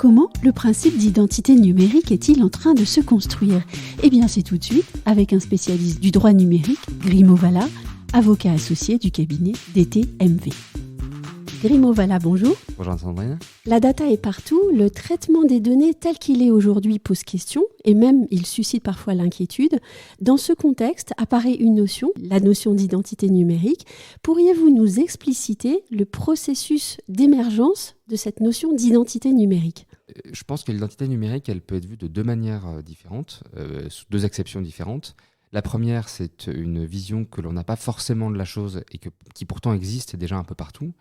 Comment le principe d'identité numérique est-il en train de se construire ? Eh bien, c'est tout de suite avec un spécialiste du droit numérique, Grimaud Vallat, avocat associé du cabinet DTMV. Grimaud Vallat, bonjour. Bonjour Sandrine. La data est partout, le traitement des données tel qu'il est aujourd'hui pose question et même il suscite parfois l'inquiétude. Dans ce contexte apparaît une notion, la notion d'identité numérique. Pourriez-vous nous expliciter le processus d'émergence de cette notion d'identité numérique ? Je pense que l'identité numérique, elle peut être vue de deux manières différentes, sous deux acceptions différentes. La première, c'est une vision que l'on n'a pas forcément de la chose et qui pourtant existe déjà un peu partout,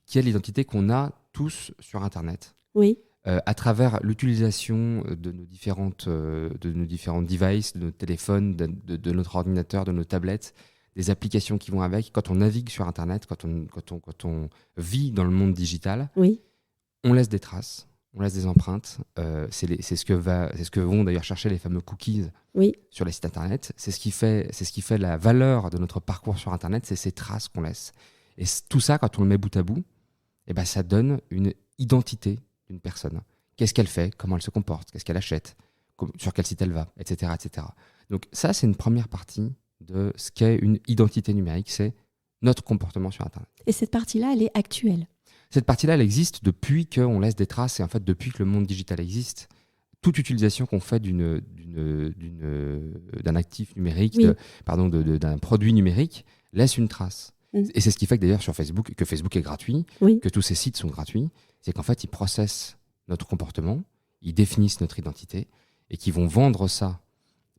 qui est l'identité qu'on a tous sur Internet. Oui. À travers l'utilisation de nos différentes devices, de nos téléphones, de notre ordinateur, de nos tablettes, des applications qui vont avec. Quand on navigue sur Internet, quand on vit dans le monde digital, Oui. on laisse des traces, on laisse des empreintes. C'est ce que vont d'ailleurs chercher les fameux cookies Oui. sur les sites Internet. C'est ce qui fait la valeur de notre parcours sur Internet, c'est ces traces qu'on laisse. Et tout ça, quand on le met bout à bout, eh ben, ça donne une identité d'une personne. Qu'est-ce qu'elle fait, comment elle se comporte, qu'est-ce qu'elle achète, sur quel site elle va, etc., etc. Donc ça, c'est une première partie de ce qu'est une identité numérique, c'est notre comportement sur Internet. Et cette partie-là, elle est actuelle. Cette partie-là, elle existe depuis qu'on laisse des traces et en fait depuis que le monde digital existe. Toute utilisation qu'on fait d'un actif numérique, Oui. d'un produit numérique, laisse une trace. Et c'est ce qui fait que d'ailleurs sur Facebook, que Facebook est gratuit, Oui. que tous ces sites sont gratuits, c'est qu'en fait ils processent notre comportement, ils définissent notre identité et qu'ils vont vendre ça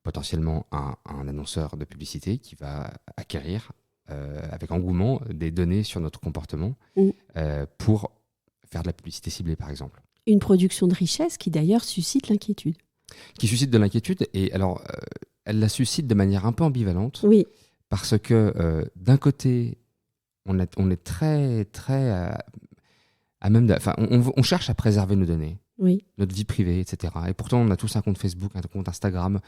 potentiellement à un annonceur de publicité qui va acquérir avec engouement des données sur notre comportement pour faire de la publicité ciblée par exemple. Une production de richesse qui d'ailleurs suscite l'inquiétude. Qui suscite de l'inquiétude et alors elle la suscite de manière un peu ambivalente. Oui. Parce que d'un côté, on est très, très à même on cherche à préserver nos données, Oui. notre vie privée, etc. Et pourtant, on a tous un compte Facebook, un compte Instagram,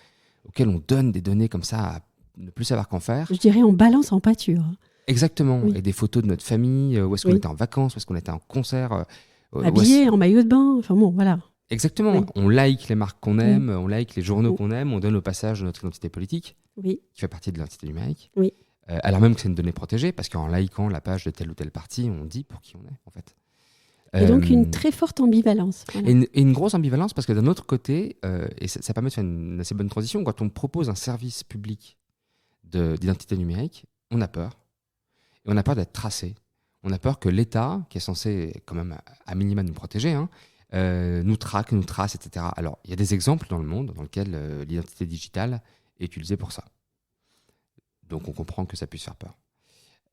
auquel on donne des données comme ça à ne plus savoir qu'en faire. Je dirais on balance en pâture. Exactement. Oui. Et des photos de notre famille, où est-ce qu'on était en vacances, où est-ce qu'on était en concert. Habillé, en maillot de bain, enfin bon, voilà. Exactement. Oui. On like les marques qu'on aime, on like les journaux qu'on aime, on donne au passage notre identité politique, Oui. qui fait partie de l'identité numérique. Oui. Alors même que c'est une donnée protégée, parce qu'en likant la page de telle ou telle partie, on dit pour qui on est, en fait. Et donc une très forte ambivalence. Voilà. Et une grosse ambivalence, parce que d'un autre côté, et ça permet de faire une assez bonne transition, quand on propose un service public d'identité numérique, on a peur. Et on a peur d'être tracé. On a peur que l'État, qui est censé quand même à minima nous protéger, nous traque, nous trace, etc. Alors, il y a des exemples dans le monde dans lesquels l'identité digitale est utilisée pour ça. Donc on comprend que ça puisse faire peur.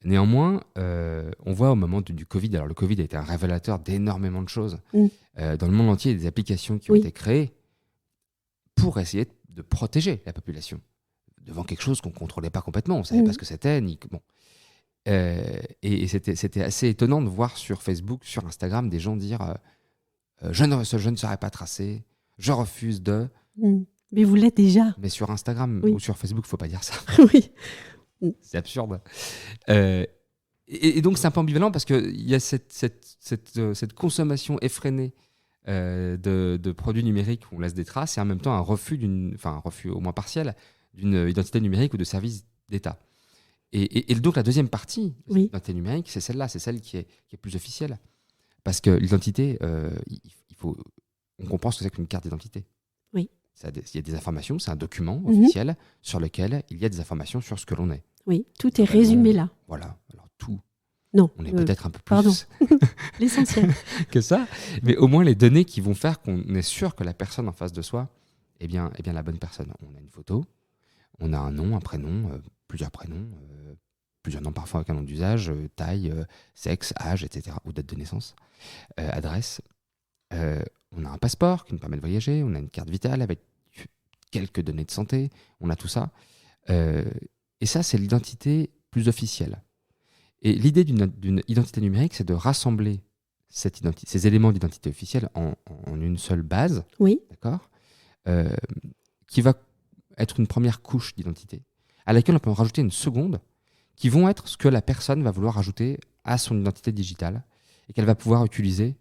Néanmoins, on voit au moment du Covid, alors le Covid a été un révélateur d'énormément de choses. Dans le monde entier, il y a des applications qui ont été créées pour essayer de protéger la population devant quelque chose qu'on ne contrôlait pas complètement. On ne savait pas ce que c'était. Et c'était assez étonnant de voir sur Facebook, sur Instagram, des gens dire je ne serai pas tracé, je refuse de... Mais vous l'êtes déjà. Mais sur Instagram ou sur Facebook, il ne faut pas dire ça. Oui. C'est absurde. Et donc, c'est un peu ambivalent parce qu'il y a cette consommation effrénée de produits numériques où on laisse des traces et en même temps un refus au moins partiel, d'une identité numérique ou de service d'État. Et donc, la deuxième partie de l'identité numérique, c'est celle-là, c'est celle qui est plus officielle. Parce que l'identité, on comprend ce que c'est qu'une carte d'identité. Oui. Il y a des informations, c'est un document officiel sur lequel il y a des informations sur ce que l'on est. Oui, tout est résumé là. Voilà, alors tout. Non. On est peut-être un peu plus pardon. L'essentiel. que ça, mais au moins les données qui vont faire qu'on est sûr que la personne en face de soi est bien la bonne personne. On a une photo, on a un nom, un prénom, plusieurs prénoms, plusieurs noms parfois avec un nom d'usage, taille, sexe, âge, etc., ou date de naissance, adresse. On a un passeport qui nous permet de voyager, on a une carte vitale avec quelques données de santé, on a tout ça. Et ça, c'est l'identité plus officielle. Et l'idée d'une identité numérique, c'est de rassembler ces éléments d'identité officielle en une seule base, d'accord, qui va être une première couche d'identité, à laquelle on peut en rajouter une seconde, qui vont être ce que la personne va vouloir ajouter à son identité digitale et qu'elle va pouvoir utiliser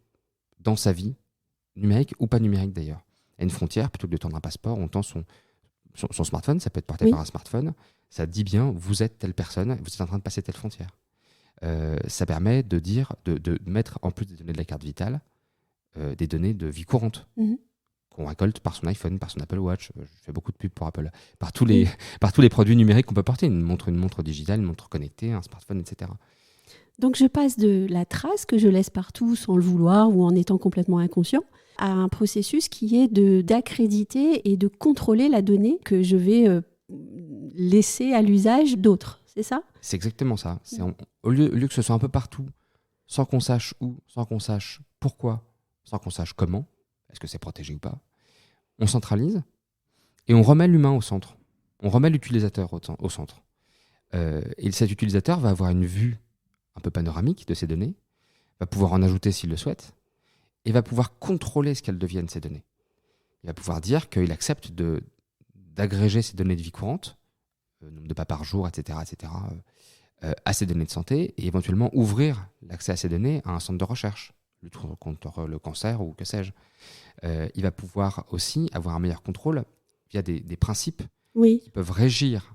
dans sa vie numérique ou pas numérique d'ailleurs. Il y a une frontière, plutôt que de tendre un passeport, on tend son smartphone, ça peut être porté par un smartphone, ça dit bien, vous êtes telle personne, vous êtes en train de passer telle frontière. Ça permet de dire, de mettre en plus des données de la carte vitale, des données de vie courante qu'on récolte par son iPhone, par son Apple Watch. Je fais beaucoup de pubs pour Apple, par tous les produits numériques qu'on peut porter, une montre digitale, une montre connectée, un smartphone, etc. Donc je passe de la trace que je laisse partout sans le vouloir ou en étant complètement inconscient à un processus qui est d'accréditer et de contrôler la donnée que je vais laisser à l'usage d'autres. C'est ça ? C'est exactement ça. Au lieu que ce soit un peu partout, sans qu'on sache où, sans qu'on sache pourquoi, sans qu'on sache comment, est-ce que c'est protégé ou pas, on centralise et on remet l'humain au centre. On remet l'utilisateur au centre. Et cet utilisateur va avoir une vue un peu panoramique de ces données, va pouvoir en ajouter s'il le souhaite, et va pouvoir contrôler ce qu'elles deviennent, ces données. Il va pouvoir dire qu'il accepte d'agréger ces données de vie courante, nombre de pas par jour, etc., à ces données de santé, et éventuellement ouvrir l'accès à ces données à un centre de recherche, lutte contre le cancer ou que sais-je. Il va pouvoir aussi avoir un meilleur contrôle via des principes qui peuvent régir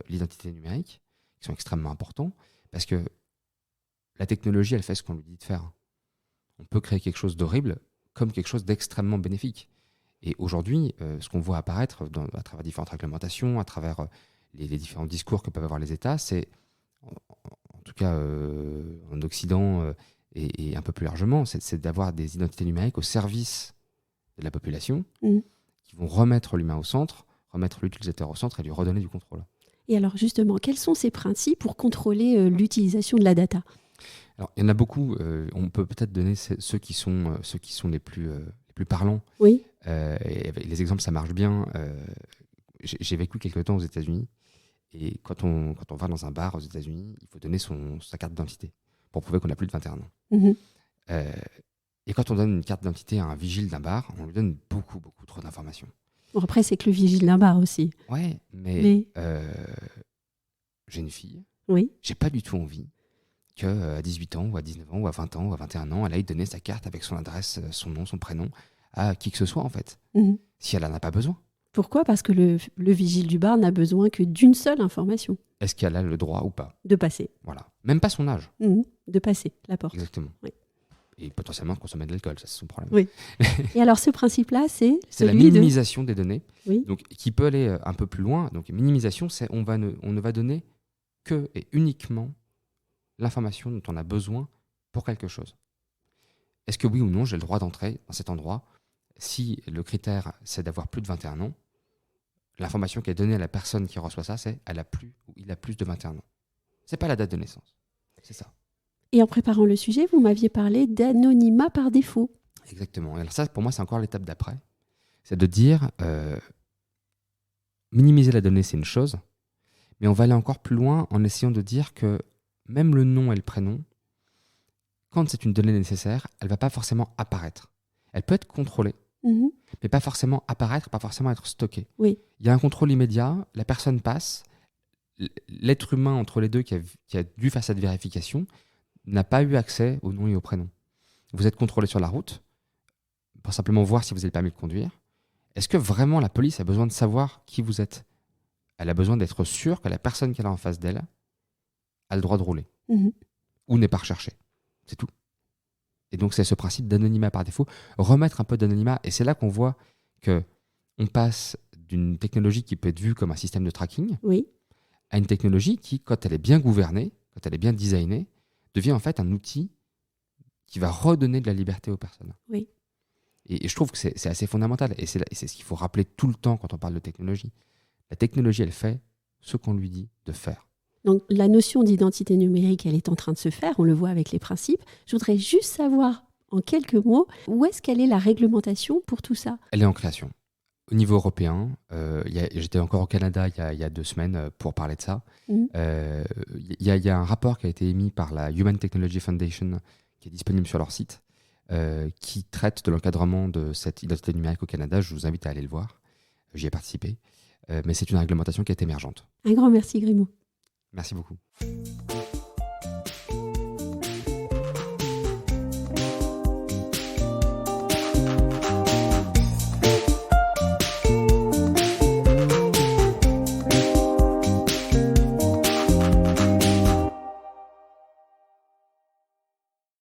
l'identité numérique, qui sont extrêmement importants, parce que la technologie, elle fait ce qu'on lui dit de faire. On peut créer quelque chose d'horrible comme quelque chose d'extrêmement bénéfique. Et aujourd'hui, ce qu'on voit apparaître à travers différentes réglementations, à travers les différents discours que peuvent avoir les États, c'est, en tout cas en Occident et un peu plus largement, c'est d'avoir des identités numériques au service de la population qui vont remettre l'humain au centre, remettre l'utilisateur au centre et lui redonner du contrôle. Et alors justement, quels sont ces principes pour contrôler l'utilisation de la data ? Alors, il y en a beaucoup. On peut peut-être donner ceux qui sont les plus parlants. Oui. Et les exemples, ça marche bien. J'ai vécu quelque temps aux États-Unis. Et quand on va dans un bar aux États-Unis, il faut donner sa carte d'identité pour prouver qu'on a plus de 21 ans. Et quand on donne une carte d'identité à un vigile d'un bar, on lui donne beaucoup, beaucoup trop d'informations. Bon, après, c'est que le vigile d'un bar aussi. Ouais, mais j'ai une fille. Oui. J'ai pas du tout envie qu'à 18 ans, ou à 19 ans, ou à 20 ans, ou à 21 ans, elle aille donner sa carte avec son adresse, son nom, son prénom, à qui que ce soit, en fait. Si elle n'en a pas besoin. Pourquoi ? Parce que le vigile du bar n'a besoin que d'une seule information. Est-ce qu'elle a le droit ou pas ? De passer. Voilà. Même pas son âge. De passer la porte. Exactement. Oui. Et potentiellement de consommer de l'alcool, ça c'est son problème. Oui. Et alors ce principe-là, c'est la minimisation des données, oui. Donc, qui peut aller un peu plus loin. Donc minimisation, c'est on ne va donner que et uniquement l'information dont on a besoin pour quelque chose. Est-ce que oui ou non, j'ai le droit d'entrer dans cet endroit ? Si le critère, c'est d'avoir plus de 21 ans, l'information qui est donnée à la personne qui reçoit ça, c'est elle a plus ou il a plus de 21 ans. C'est pas la date de naissance. C'est ça. Et en préparant le sujet, vous m'aviez parlé d'anonymat par défaut. Exactement. Et alors ça, pour moi, c'est encore l'étape d'après. C'est de dire, minimiser la donnée, c'est une chose, mais on va aller encore plus loin en essayant de dire que même le nom et le prénom, quand c'est une donnée nécessaire, elle ne va pas forcément apparaître. Elle peut être contrôlée, mais pas forcément apparaître, pas forcément être stockée. Oui. Il y a un contrôle immédiat, la personne passe, l'être humain entre les deux qui a dû faire cette vérification n'a pas eu accès au nom et au prénom. Vous êtes contrôlé sur la route pour simplement voir si vous avez le permis de conduire. Est-ce que vraiment la police a besoin de savoir qui vous êtes ? Elle a besoin d'être sûre que la personne qu'elle a en face d'elle a le droit de rouler ou n'est pas recherchée. C'est tout. Et donc c'est ce principe d'anonymat par défaut, remettre un peu d'anonymat. Et c'est là qu'on voit qu'on passe d'une technologie qui peut être vue comme un système de tracking à une technologie qui, quand elle est bien gouvernée, quand elle est bien designée, devient en fait un outil qui va redonner de la liberté aux personnes. Oui. Et je trouve que c'est assez fondamental. Et c'est ce qu'il faut rappeler tout le temps quand on parle de technologie. La technologie, elle fait ce qu'on lui dit de faire. Donc la notion d'identité numérique, elle est en train de se faire, on le voit avec les principes. Je voudrais juste savoir, en quelques mots, où est-ce qu'elle est la réglementation pour tout ça ? Elle est en création. Au niveau européen, j'étais encore au Canada il y a 2 semaines pour parler de ça. Il y a un rapport qui a été émis par la Human Technology Foundation, qui est disponible sur leur site, qui traite de l'encadrement de cette identité numérique au Canada. Je vous invite à aller le voir. J'y ai participé. Mais c'est une réglementation qui est émergente. Un grand merci, Grimaud. Merci beaucoup.